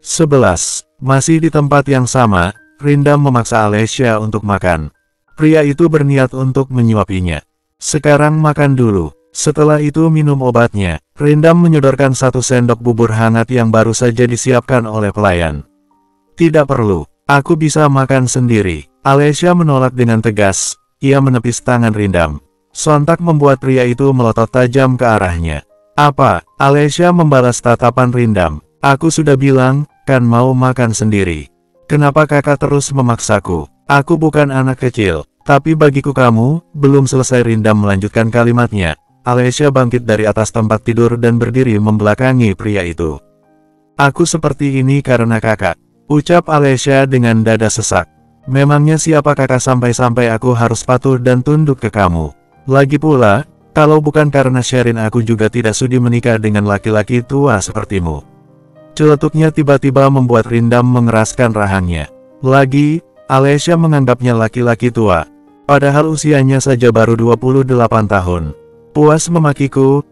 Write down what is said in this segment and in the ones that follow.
11. Masih di tempat yang sama, Rindam memaksa Alesya untuk makan. Pria itu berniat untuk menyuapinya. Sekarang makan dulu. Setelah itu minum obatnya. Rindam menyodorkan 1 sendok bubur hangat yang baru saja disiapkan oleh pelayan. Tidak perlu, aku bisa makan sendiri. Alesya menolak dengan tegas. Ia menepis tangan Rindam. Sontak membuat pria itu melotot tajam ke arahnya. Apa? Alesya membalas tatapan Rindam. Aku sudah bilang, kan mau makan sendiri. Kenapa kakak terus memaksaku? Aku bukan anak kecil, tapi bagiku kamu, belum selesai Rindam melanjutkan kalimatnya. Alesya bangkit dari atas tempat tidur dan berdiri membelakangi pria itu. Aku seperti ini karena kakak, ucap Alesya dengan dada sesak. Memangnya siapa kakak sampai-sampai aku harus patuh dan tunduk ke kamu? Lagi pula, kalau bukan karena Sherin aku juga tidak sudi menikah dengan laki-laki tua sepertimu. Celetuknya tiba-tiba membuat Rindam mengeraskan rahangnya. Lagi, Alesya menganggapnya laki-laki tua. Padahal usianya saja baru 28 tahun. Puas memakiku,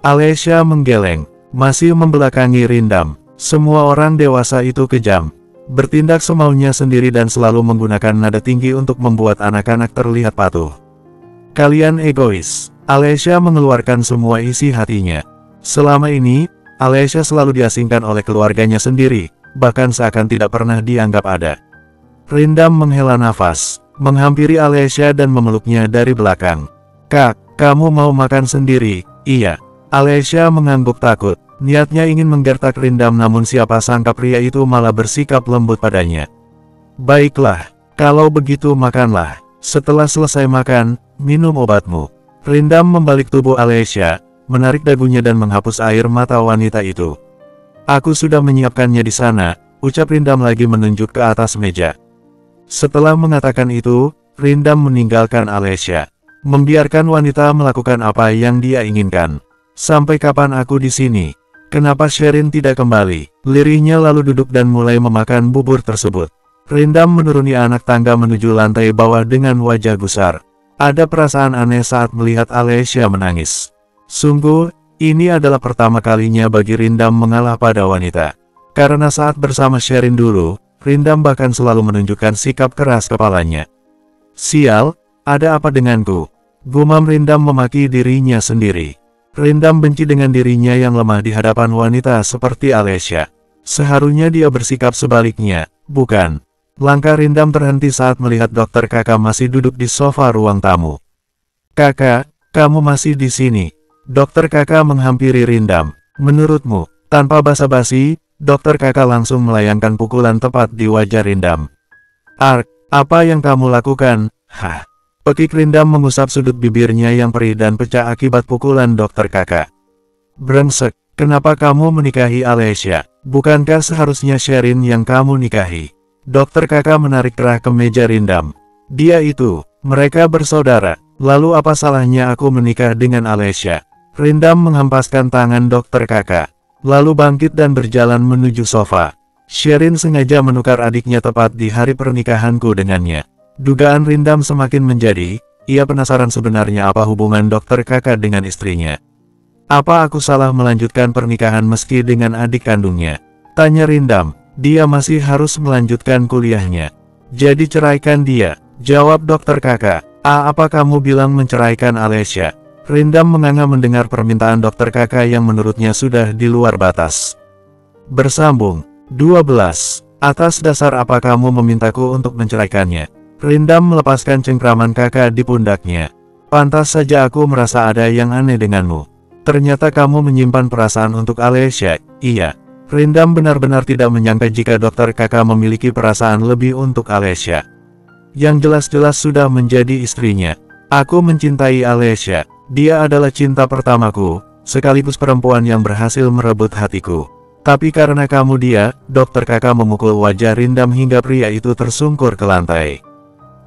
Alesya menggeleng. Masih membelakangi Rindam. Semua orang dewasa itu kejam. Bertindak semaunya sendiri dan selalu menggunakan nada tinggi untuk membuat anak-anak terlihat patuh. Kalian egois. Alesya mengeluarkan semua isi hatinya. Selama ini, Alesya selalu diasingkan oleh keluarganya sendiri, bahkan seakan tidak pernah dianggap ada. Rindam menghela nafas, menghampiri Alesya dan memeluknya dari belakang. Kak, kamu mau makan sendiri? Iya. Alesya mengangguk takut. Niatnya ingin menggertak Rindam namun siapa sangka pria itu malah bersikap lembut padanya. Baiklah, kalau begitu makanlah. Setelah selesai makan, minum obatmu. Rindam membalik tubuh Alesya, menarik dagunya dan menghapus air mata wanita itu. Aku sudah menyiapkannya di sana, ucap Rindam lagi menunjuk ke atas meja. Setelah mengatakan itu, Rindam meninggalkan Alesya. Membiarkan wanita melakukan apa yang dia inginkan. Sampai kapan aku di sini? Kenapa Sherin tidak kembali? Lirihnya lalu duduk dan mulai memakan bubur tersebut. Rindam menuruni anak tangga menuju lantai bawah dengan wajah gusar. Ada perasaan aneh saat melihat Alesya menangis. Sungguh, ini adalah pertama kalinya bagi Rindam mengalah pada wanita. Karena saat bersama Sherin dulu, Rindam bahkan selalu menunjukkan sikap keras kepalanya. Sial, ada apa denganku? Gumam Rindam memaki dirinya sendiri. Rindam benci dengan dirinya yang lemah di hadapan wanita seperti Alesya. Seharusnya dia bersikap sebaliknya, bukan? Langkah Rindam terhenti saat melihat Dokter Kakak masih duduk di sofa ruang tamu. Kakak, kamu masih di sini. Dokter Kakak menghampiri Rindam. Menurutmu, tanpa basa-basi, Dokter Kakak langsung melayangkan pukulan tepat di wajah Rindam. Ark, apa yang kamu lakukan? Pekik Rindam mengusap sudut bibirnya yang perih dan pecah akibat pukulan Dokter Kakak. Brengsek, kenapa kamu menikahi Alesya? Bukankah seharusnya Sherin yang kamu nikahi? Dokter Kakak menarik kerah ke meja Rindam. Dia itu, mereka bersaudara. Lalu apa salahnya aku menikah dengan Alesya? Rindam menghempaskan tangan Dokter Kakak. Lalu bangkit dan berjalan menuju sofa. Sherin sengaja menukar adiknya tepat di hari pernikahanku dengannya. Dugaan Rindam semakin menjadi, ia penasaran sebenarnya apa hubungan Dokter Kakak dengan istrinya. Apa aku salah melanjutkan pernikahan meski dengan adik kandungnya? Tanya Rindam, dia masih harus melanjutkan kuliahnya. Jadi ceraikan dia, jawab Dokter Kakak. Apa kamu bilang menceraikan Alesya? Rindam menganga mendengar permintaan Dokter Kakak yang menurutnya sudah di luar batas. Bersambung, 12. Atas dasar apa kamu memintaku untuk menceraikannya? Rindam melepaskan cengkraman kakak di pundaknya. Pantas saja aku merasa ada yang aneh denganmu. Ternyata kamu menyimpan perasaan untuk Alesya. Iya. Rindam benar-benar tidak menyangka jika Dokter Kakak memiliki perasaan lebih untuk Alesya. Yang jelas-jelas sudah menjadi istrinya. Aku mencintai Alesya. Dia adalah cinta pertamaku, sekaligus perempuan yang berhasil merebut hatiku. Tapi karena kamu dia, Dokter Kakak memukul wajah Rindam hingga pria itu tersungkur ke lantai.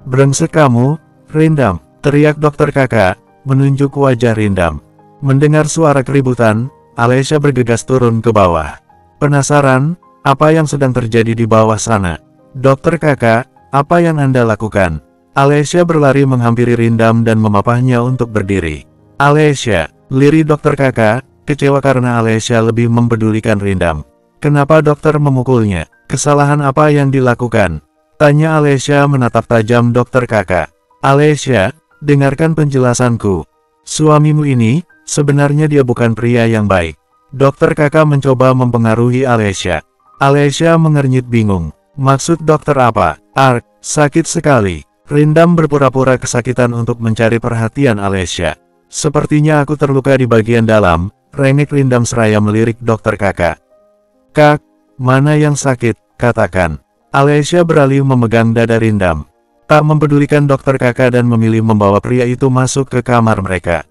Brengsek kamu, Rindam, teriak Dokter Kakak, menunjuk wajah Rindam. Mendengar suara keributan, Alesya bergegas turun ke bawah. Penasaran, apa yang sedang terjadi di bawah sana? Dokter Kakak, apa yang Anda lakukan? Alesya berlari menghampiri Rindam dan memapahnya untuk berdiri. Alesya, lirih Dokter Kakak, kecewa karena Alesya lebih mempedulikan Rindam. Kenapa dokter memukulnya? Kesalahan apa yang dilakukan? Tanya Alessia menatap tajam dokter Kakak. Alessia, dengarkan penjelasanku. Suamimu ini, sebenarnya dia bukan pria yang baik. Dokter Kakak mencoba mempengaruhi Alessia. Alessia mengernyit bingung. Maksud dokter apa? Ark, sakit sekali. Rindam berpura-pura kesakitan untuk mencari perhatian Alessia. Sepertinya aku terluka di bagian dalam, rengek Rindam seraya melirik dokter Kakak. Kak, mana yang sakit? Katakan. Alessia beralih memegang dada Rindam. Tak mempedulikan dokter Kakak dan memilih membawa pria itu masuk ke kamar mereka.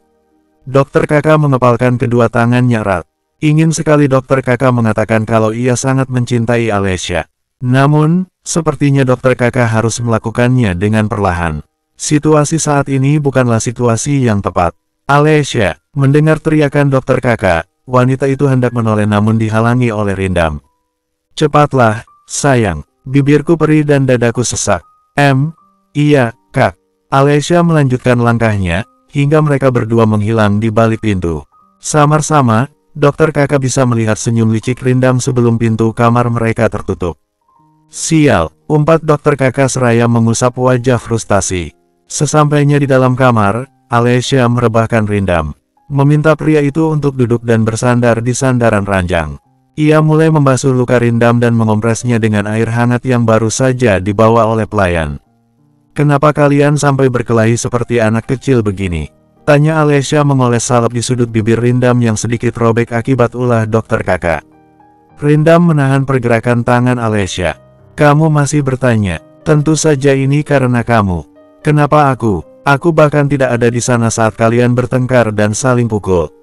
Dokter Kakak mengepalkan kedua tangannya erat. Ingin sekali dokter Kakak mengatakan kalau ia sangat mencintai Alessia. Namun, sepertinya dokter Kakak harus melakukannya dengan perlahan. Situasi saat ini bukanlah situasi yang tepat. Alessia, mendengar teriakan dokter Kakak, wanita itu hendak menoleh namun dihalangi oleh Rindam. Cepatlah, sayang. Bibirku perih dan dadaku sesak. Iya, Kak. Alessia melanjutkan langkahnya, hingga mereka berdua menghilang di balik pintu. Samar-sama, dokter Kakak bisa melihat senyum licik Rindam sebelum pintu kamar mereka tertutup. Sial, umpat dokter Kakak seraya mengusap wajah frustasi. Sesampainya di dalam kamar, Alessia merebahkan Rindam. Meminta pria itu untuk duduk dan bersandar di sandaran ranjang. Ia mulai membasuh luka Rindam dan mengompresnya dengan air hangat yang baru saja dibawa oleh pelayan. Kenapa kalian sampai berkelahi seperti anak kecil begini? Tanya Alessia mengoles salep di sudut bibir Rindam yang sedikit robek akibat ulah dokter Kakak. Rindam menahan pergerakan tangan Alessia. Kamu masih bertanya? Tentu saja ini karena kamu. Kenapa aku? Aku bahkan tidak ada di sana saat kalian bertengkar dan saling pukul.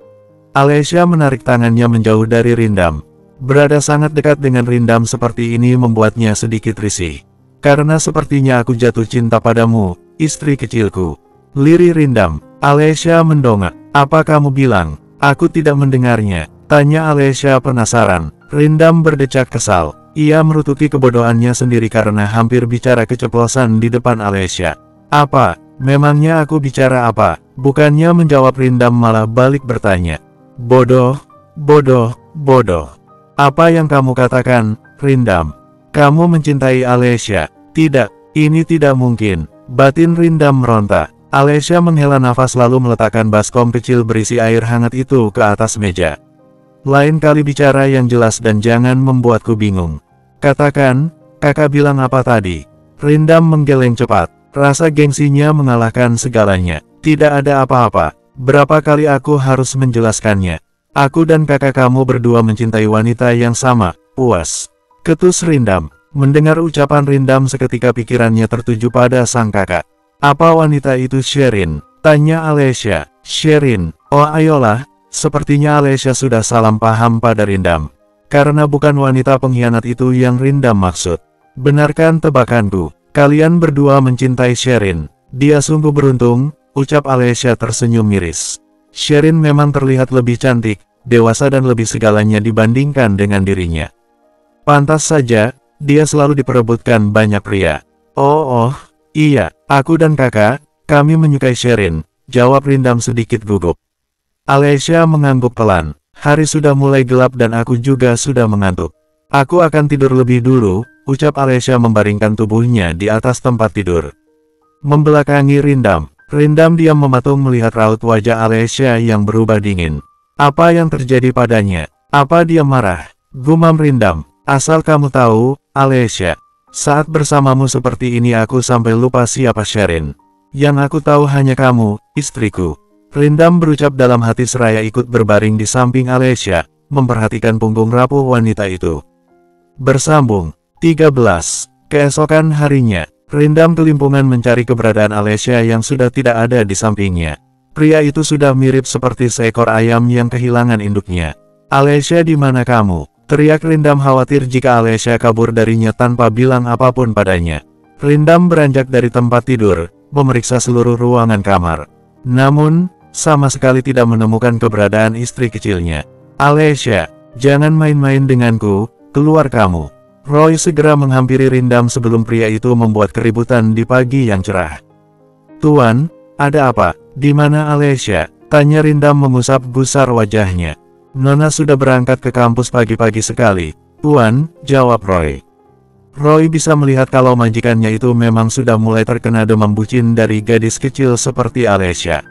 Alessia menarik tangannya menjauh dari Rindam. Berada sangat dekat dengan Rindam seperti ini membuatnya sedikit risih. Karena sepertinya aku jatuh cinta padamu, istri kecilku. Lirih Rindam. Alessia mendongak. Apa kamu bilang? Aku tidak mendengarnya. Tanya Alessia penasaran. Rindam berdecak kesal. Ia merutuki kebodohannya sendiri karena hampir bicara keceplosan di depan Alessia. Apa? Memangnya aku bicara apa? Bukannya menjawab Rindam malah balik bertanya. Bodoh, bodoh, bodoh. Apa yang kamu katakan, Rindam? Kamu mencintai Alessia? Tidak, ini tidak mungkin. Batin Rindam meronta. Alessia menghela nafas lalu meletakkan baskom kecil berisi air hangat itu ke atas meja. Lain kali bicara yang jelas dan jangan membuatku bingung. Katakan, kakak bilang apa tadi? Rindam menggeleng cepat. Rasa gengsinya mengalahkan segalanya. Tidak ada apa-apa. Berapa kali aku harus menjelaskannya? Aku dan kakak kamu berdua mencintai wanita yang sama, puas. Ketus Rindam. Mendengar ucapan Rindam seketika pikirannya tertuju pada sang kakak. Apa wanita itu Sherin? Tanya Alessia. Sherin. Oh ayolah, sepertinya Alessia sudah salah paham pada Rindam. Karena bukan wanita pengkhianat itu yang Rindam maksud. Benarkan tebakanku, kalian berdua mencintai Sherin. Dia sungguh beruntung, ucap Alessia tersenyum miris. Sherin memang terlihat lebih cantik, dewasa dan lebih segalanya dibandingkan dengan dirinya. Pantas saja, dia selalu diperebutkan banyak pria. Oh, iya, aku dan kakak, kami menyukai Sherin, jawab Rindam sedikit gugup. Alessia mengangguk pelan. Hari sudah mulai gelap dan aku juga sudah mengantuk. Aku akan tidur lebih dulu, ucap Alessia membaringkan tubuhnya di atas tempat tidur. Membelakangi Rindam. Rindam diam mematung melihat raut wajah Alessia yang berubah dingin. Apa yang terjadi padanya? Apa dia marah? Gumam Rindam. Asal kamu tahu, Alessia, saat bersamamu seperti ini aku sampai lupa siapa Sherin. Yang aku tahu hanya kamu, istriku. Rindam berucap dalam hati seraya ikut berbaring di samping Alessia, memperhatikan punggung rapuh wanita itu. Bersambung. 13. Keesokan harinya, Rindam kelimpungan mencari keberadaan Alessia yang sudah tidak ada di sampingnya. Pria itu sudah mirip seperti seekor ayam yang kehilangan induknya. Alessia, di mana kamu? Teriak Rindam khawatir jika Alessia kabur darinya tanpa bilang apapun padanya. Rindam beranjak dari tempat tidur, memeriksa seluruh ruangan kamar. Namun, sama sekali tidak menemukan keberadaan istri kecilnya. Alessia, jangan main-main denganku, keluar kamu. Roy segera menghampiri Rindam sebelum pria itu membuat keributan di pagi yang cerah. Tuan, ada apa? Di mana Alessia? Tanya Rindam mengusap gusar wajahnya. Nona sudah berangkat ke kampus pagi-pagi sekali. Tuan, jawab Roy. Roy bisa melihat kalau majikannya itu memang sudah mulai terkena demam bucin dari gadis kecil seperti Alessia.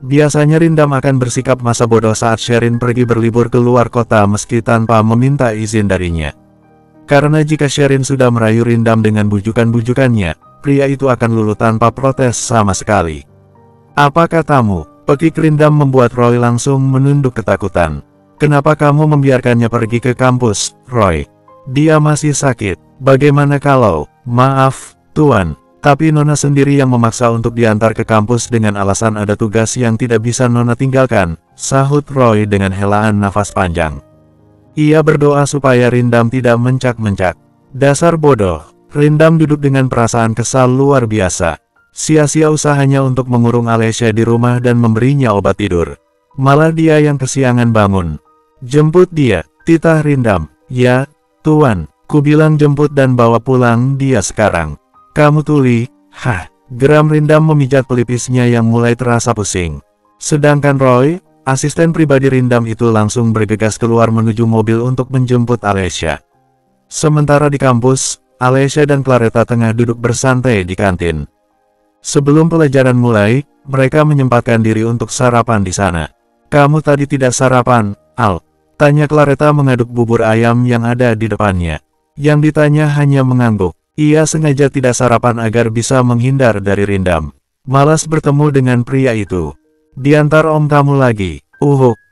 Biasanya Rindam akan bersikap masa bodoh saat Sherin pergi berlibur ke luar kota meski tanpa meminta izin darinya. Karena jika Sherin sudah merayu Rindam dengan bujukan-bujukannya, pria itu akan luluh tanpa protes sama sekali. Apa katamu? Pekik Rindam membuat Roy langsung menunduk ketakutan. Kenapa kamu membiarkannya pergi ke kampus, Roy? Dia masih sakit. Bagaimana kalau, maaf, Tuan, tapi Nona sendiri yang memaksa untuk diantar ke kampus dengan alasan ada tugas yang tidak bisa Nona tinggalkan, sahut Roy dengan helaan nafas panjang. Ia berdoa supaya Rindam tidak mencak-mencak. Dasar bodoh, Rindam duduk dengan perasaan kesal luar biasa. Sia-sia usahanya untuk mengurung Alessia di rumah dan memberinya obat tidur. Malah dia yang kesiangan bangun. Jemput dia, titah Rindam. Ya, Tuan, ku bilang jemput dan bawa pulang dia sekarang. Kamu tuli, geram Rindam memijat pelipisnya yang mulai terasa pusing. Sedangkan Roy, asisten pribadi Rindam itu langsung bergegas keluar menuju mobil untuk menjemput Alessia. Sementara di kampus, Alessia dan Claretta tengah duduk bersantai di kantin. Sebelum pelajaran mulai, mereka menyempatkan diri untuk sarapan di sana. Kamu tadi tidak sarapan, Al? Tanya Claretta mengaduk bubur ayam yang ada di depannya. Yang ditanya hanya mengangguk. Ia sengaja tidak sarapan agar bisa menghindar dari Rindam. Malas bertemu dengan pria itu. Diantar om kamu lagi.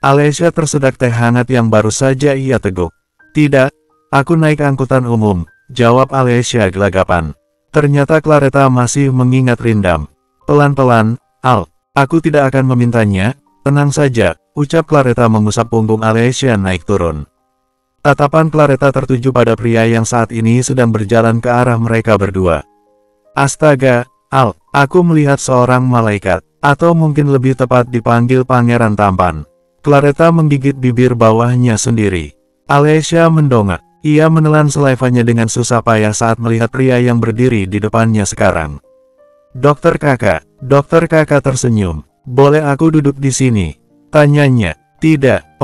Alessia tersedak teh hangat yang baru saja ia teguk. Tidak, aku naik angkutan umum, jawab Alessia gelagapan. Ternyata Claretta masih mengingat Rindam. Pelan-pelan, Al, aku tidak akan memintanya, tenang saja, ucap Claretta mengusap punggung Alessia naik turun. Tatapan Claretta tertuju pada pria yang saat ini sedang berjalan ke arah mereka berdua. Astaga, Al, aku melihat seorang malaikat, atau mungkin lebih tepat dipanggil pangeran tampan. Claretta menggigit bibir bawahnya sendiri. Alessia mendongak. Ia menelan saliva-nya dengan susah payah saat melihat pria yang berdiri di depannya sekarang. Dokter kakak tersenyum. Boleh aku duduk di sini? Tanyanya. Tidak,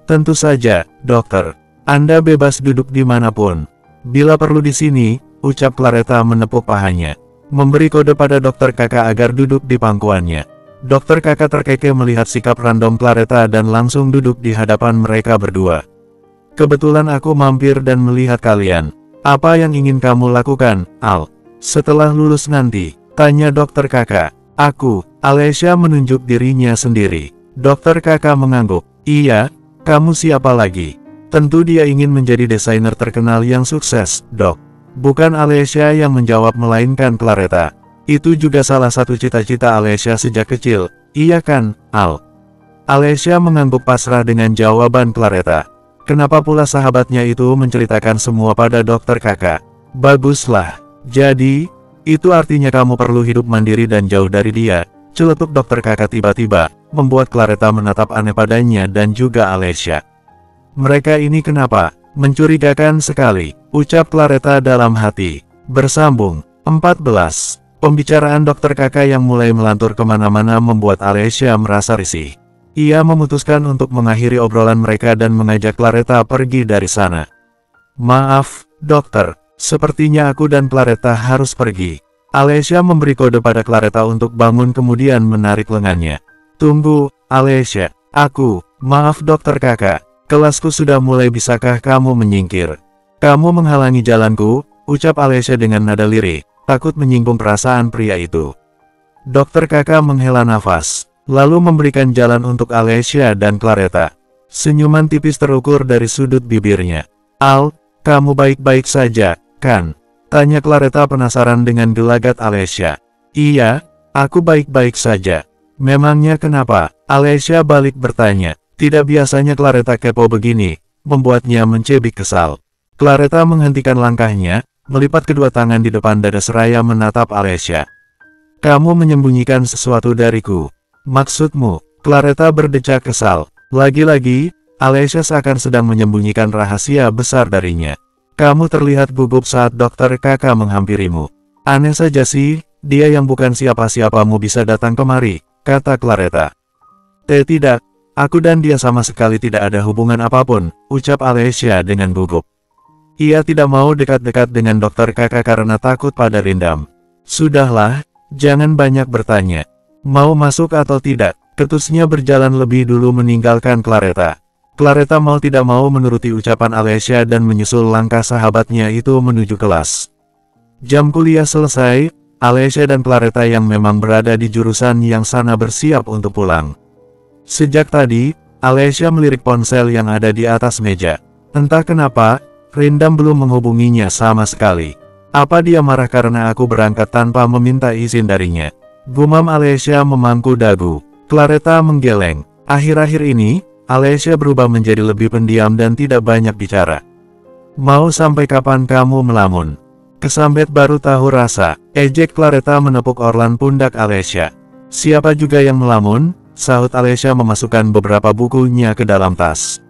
tentu saja, dokter. Anda bebas duduk dimanapun. Bila perlu di sini, ucap Claretta menepuk pahanya. Memberi kode pada dokter kakak agar duduk di pangkuannya. Dokter kakak terkekeh melihat sikap random Claretta dan langsung duduk di hadapan mereka berdua. Kebetulan aku mampir dan melihat kalian. Apa yang ingin kamu lakukan, Al? Setelah lulus nanti, tanya dokter kakak. Aku, Alessia menunjuk dirinya sendiri. Dokter kakak mengangguk. Iya, kamu siapa lagi? Tentu dia ingin menjadi desainer terkenal yang sukses, Dok. Bukan Alessia yang menjawab melainkan Claretta. Itu juga salah satu cita-cita Alessia sejak kecil, iya kan, Al? Alessia mengangguk pasrah dengan jawaban Claretta. Kenapa pula sahabatnya itu menceritakan semua pada dokter kakak? Baguslah. Jadi, itu artinya kamu perlu hidup mandiri dan jauh dari dia, celetuk dokter kakak tiba-tiba, membuat Claretta menatap aneh padanya dan juga Alessia. Mereka ini kenapa? Mencurigakan sekali, ucap Claretta dalam hati. Bersambung. 14. Pembicaraan dokter kakak yang mulai melantur kemana-mana membuat Alessia merasa risih. Ia memutuskan untuk mengakhiri obrolan mereka dan mengajak Claretta pergi dari sana. Maaf, dokter. Sepertinya aku dan Claretta harus pergi. Alessia memberi kode pada Claretta untuk bangun kemudian menarik lengannya. Tunggu, Alessia. Maaf dokter kakak. Kelasku sudah mulai, bisakah kamu menyingkir? Kamu menghalangi jalanku, ucap Alessia dengan nada lirih, takut menyinggung perasaan pria itu. Dokter kakak menghela nafas, lalu memberikan jalan untuk Alessia dan Claretta. Senyuman tipis terukur dari sudut bibirnya. Al, kamu baik-baik saja, kan? Tanya Claretta penasaran dengan gelagat Alessia. Iya, aku baik-baik saja. Memangnya kenapa? Alessia balik bertanya. Tidak biasanya Claretta kepo begini, membuatnya mencibik kesal. Claretta menghentikan langkahnya, melipat kedua tangan di depan dada seraya menatap Alessia. Kamu menyembunyikan sesuatu dariku. Maksudmu? Claretta berdecak kesal. Lagi-lagi, Alessia seakan sedang menyembunyikan rahasia besar darinya. Kamu terlihat gugup saat dokter kakak menghampirimu. Aneh saja sih, dia yang bukan siapa-siapamu bisa datang kemari, kata Claretta. Tidak. Aku dan dia sama sekali tidak ada hubungan apapun, ucap Alessia dengan gugup. Ia tidak mau dekat-dekat dengan dokter kakak karena takut pada Rindam. Sudahlah, jangan banyak bertanya. Mau masuk atau tidak? Ketusnya berjalan lebih dulu meninggalkan Claretta. Claretta mau tidak mau menuruti ucapan Alessia dan menyusul langkah sahabatnya itu menuju kelas. Jam kuliah selesai, Alessia dan Claretta yang memang berada di jurusan yang sana bersiap untuk pulang. Sejak tadi, Alessia melirik ponsel yang ada di atas meja. Entah kenapa, Rindam belum menghubunginya sama sekali. Apa dia marah karena aku berangkat tanpa meminta izin darinya? Gumam Alessia memangku dagu. Claretta menggeleng. Akhir-akhir ini, Alessia berubah menjadi lebih pendiam dan tidak banyak bicara. Mau sampai kapan kamu melamun? Kesambet baru tahu rasa. Ejek Claretta menepuk orlan pundak Alessia. Siapa juga yang melamun? Sahut Alessia memasukkan beberapa bukunya ke dalam tas.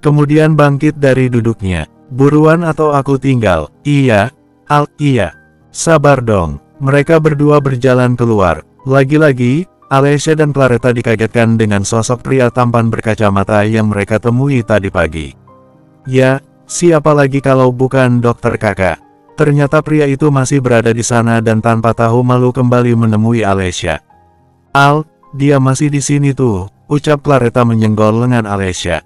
Kemudian bangkit dari duduknya. Buruan atau aku tinggal? Iya. Iya. Sabar dong. Mereka berdua berjalan keluar. Lagi-lagi, Alessia dan Claretta dikagetkan dengan sosok pria tampan berkacamata yang mereka temui tadi pagi. Ya, siapa lagi kalau bukan dokter kakak? Ternyata pria itu masih berada di sana dan tanpa tahu malu kembali menemui Alessia. Dia masih di sini tuh, ucap Claretta menyenggol lengan Alessia.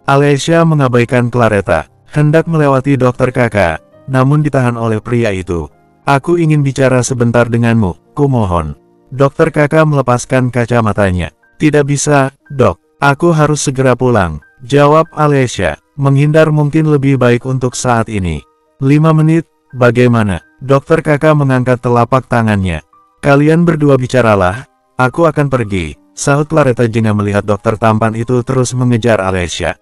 Alessia mengabaikan Claretta, hendak melewati dokter kakak. Namun ditahan oleh pria itu. Aku ingin bicara sebentar denganmu, kumohon. Dokter kakak melepaskan kacamatanya. Tidak bisa, dok. Aku harus segera pulang, jawab Alessia. Menghindar mungkin lebih baik untuk saat ini. 5 menit, bagaimana? Dokter kakak mengangkat telapak tangannya. Kalian berdua bicaralah, aku akan pergi, sahut Claretta jengah melihat dokter tampan itu terus mengejar Alessia.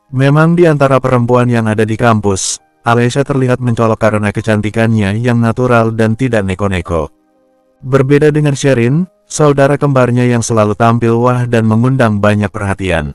Memang di antara perempuan yang ada di kampus, Alessia terlihat mencolok karena kecantikannya yang natural dan tidak neko-neko. Berbeda dengan Sherin, saudara kembarnya yang selalu tampil wah dan mengundang banyak perhatian.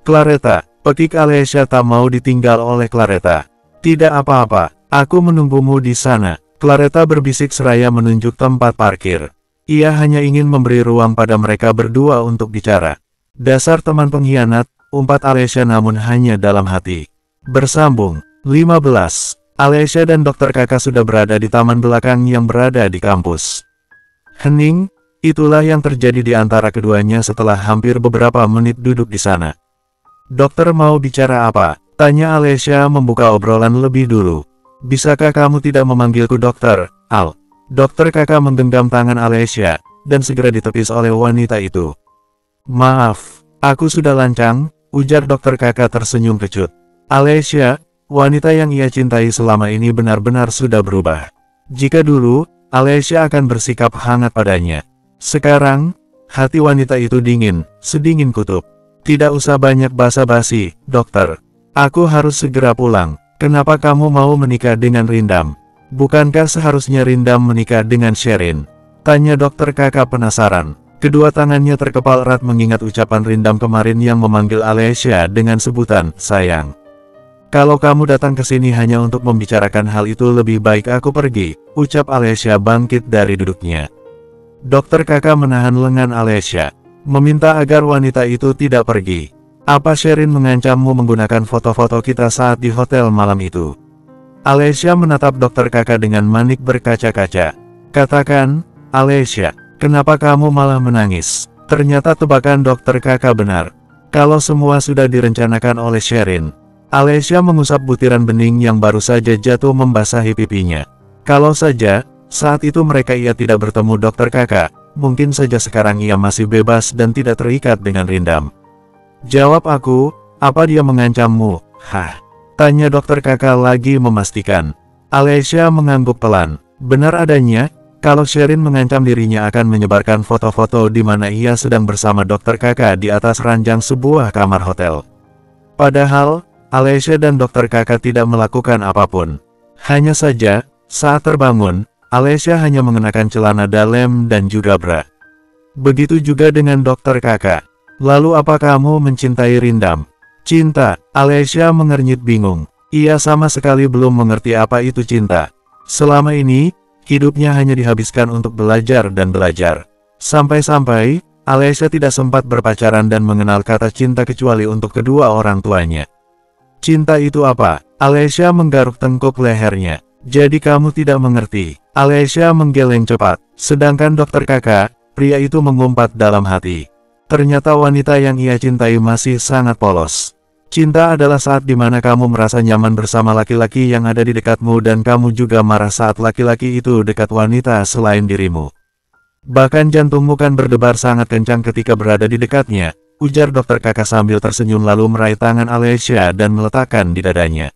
Claretta, pekik Alessia tak mau ditinggal oleh Claretta. Tidak apa-apa, aku menunggumu di sana. Claretta berbisik seraya menunjuk tempat parkir. Ia hanya ingin memberi ruang pada mereka berdua untuk bicara. Dasar teman pengkhianat, umpat Alessia namun hanya dalam hati. Bersambung. 15. Alessia dan dokter kakak sudah berada di taman belakang yang berada di kampus. Hening, itulah yang terjadi di antara keduanya setelah hampir beberapa menit duduk di sana. Dokter mau bicara apa? Tanya Alessia membuka obrolan lebih dulu. Bisakah kamu tidak memanggilku dokter, Al? Dokter kakak menggenggam tangan Alessia, dan segera ditepis oleh wanita itu. Maaf, aku sudah lancang, ujar dokter kakak tersenyum kecut. Alessia, wanita yang ia cintai selama ini benar-benar sudah berubah. Jika dulu, Alessia akan bersikap hangat padanya. Sekarang, hati wanita itu dingin, sedingin kutub. Tidak usah banyak basa-basi, dokter. Aku harus segera pulang. Kenapa kamu mau menikah dengan Rindam? Bukankah seharusnya Rindam menikah dengan Sherin? Tanya dokter kakak penasaran. Kedua tangannya terkepal erat mengingat ucapan Rindam kemarin yang memanggil Alessia dengan sebutan, sayang. Kalau kamu datang ke sini hanya untuk membicarakan hal itu lebih baik aku pergi, ucap Alessia bangkit dari duduknya. Dokter kakak menahan lengan Alessia, meminta agar wanita itu tidak pergi. Apa Sherin mengancammu menggunakan foto-foto kita saat di hotel malam itu? Alessia menatap dokter kakak dengan manik berkaca-kaca. Katakan, Alessia, kenapa kamu malah menangis? Ternyata tebakan dokter kakak benar. Kalau semua sudah direncanakan oleh Sherin. Alessia mengusap butiran bening yang baru saja jatuh membasahi pipinya. Kalau saja, saat itu ia tidak bertemu dokter kakak, mungkin saja sekarang ia masih bebas dan tidak terikat dengan Rindam. Jawab aku, apa dia mengancammu? Hah? Tanya dokter kakak lagi memastikan. Alessia mengangguk pelan. Benar adanya, kalau Sherin mengancam dirinya akan menyebarkan foto-foto di mana ia sedang bersama dokter kakak di atas ranjang sebuah kamar hotel. Padahal, Alessia dan dokter kakak tidak melakukan apapun. Hanya saja, saat terbangun, Alessia hanya mengenakan celana dalam dan juga bra. Begitu juga dengan dokter kakak. Lalu apa kamu mencintai Rindam? Cinta, Alessia mengernyit bingung. Ia sama sekali belum mengerti apa itu cinta. Selama ini, hidupnya hanya dihabiskan untuk belajar dan belajar. Sampai-sampai, Alessia tidak sempat berpacaran dan mengenal kata cinta kecuali untuk kedua orang tuanya. Cinta itu apa? Alessia menggaruk tengkuk lehernya. Jadi kamu tidak mengerti. Alessia menggeleng cepat. Sedangkan dokter kakak, pria itu mengumpat dalam hati. Ternyata wanita yang ia cintai masih sangat polos. Cinta adalah saat dimana kamu merasa nyaman bersama laki-laki yang ada di dekatmu dan kamu juga marah saat laki-laki itu dekat wanita selain dirimu. Bahkan jantungmu kan berdebar sangat kencang ketika berada di dekatnya, ujar dokter kakak sambil tersenyum lalu meraih tangan Alessia dan meletakkan di dadanya.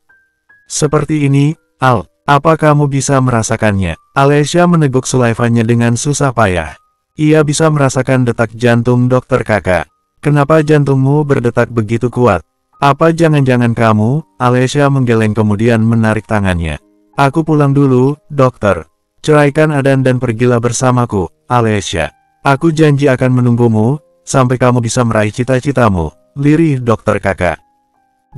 Seperti ini, Al, apa kamu bisa merasakannya? Alessia meneguk sulaivannya dengan susah payah. Ia bisa merasakan detak jantung dokter kakak. Kenapa jantungmu berdetak begitu kuat? Apa jangan-jangan kamu? Alessia menggeleng kemudian menarik tangannya. Aku pulang dulu, dokter. Ceraikan Adan dan pergilah bersamaku, Alessia. Aku janji akan menunggumu, sampai kamu bisa meraih cita-citamu, lirih dokter kakak.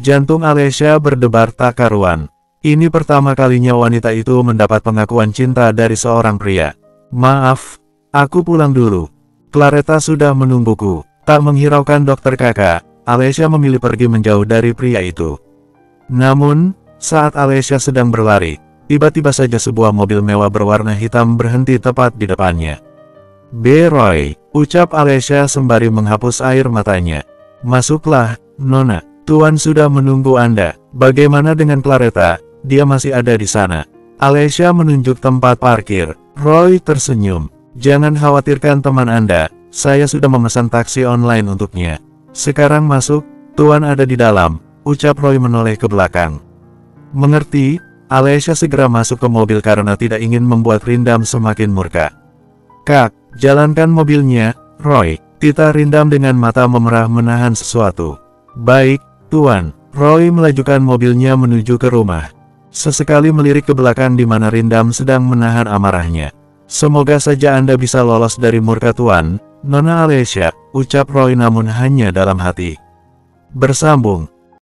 Jantung Alessia berdebar tak karuan. Ini pertama kalinya wanita itu mendapat pengakuan cinta dari seorang pria. Maaf, aku pulang dulu. Claretta sudah menungguku. Tak menghiraukan dokter kakak, Alessia memilih pergi menjauh dari pria itu. Namun, saat Alessia sedang berlari, tiba-tiba saja sebuah mobil mewah berwarna hitam berhenti tepat di depannya. "B. Roy," ucap Alessia sembari menghapus air matanya. "Masuklah, Nona. Tuan sudah menunggu Anda. Bagaimana dengan Claretta? Dia masih ada di sana." Alessia menunjuk tempat parkir. Roy tersenyum. "Jangan khawatirkan teman Anda, saya sudah memesan taksi online untuknya. Sekarang masuk, Tuan ada di dalam," ucap Roy menoleh ke belakang. Mengerti, Alessia segera masuk ke mobil karena tidak ingin membuat Rindam semakin murka. "Kak, jalankan mobilnya, Roy," Tita Rindam dengan mata memerah menahan sesuatu. "Baik, Tuan." Roy melajukan mobilnya menuju ke rumah. Sesekali melirik ke belakang di mana Rindam sedang menahan amarahnya. "Semoga saja Anda bisa lolos dari murka Tuan, Nona Alessia," ucap Roy namun hanya dalam hati. Bersambung.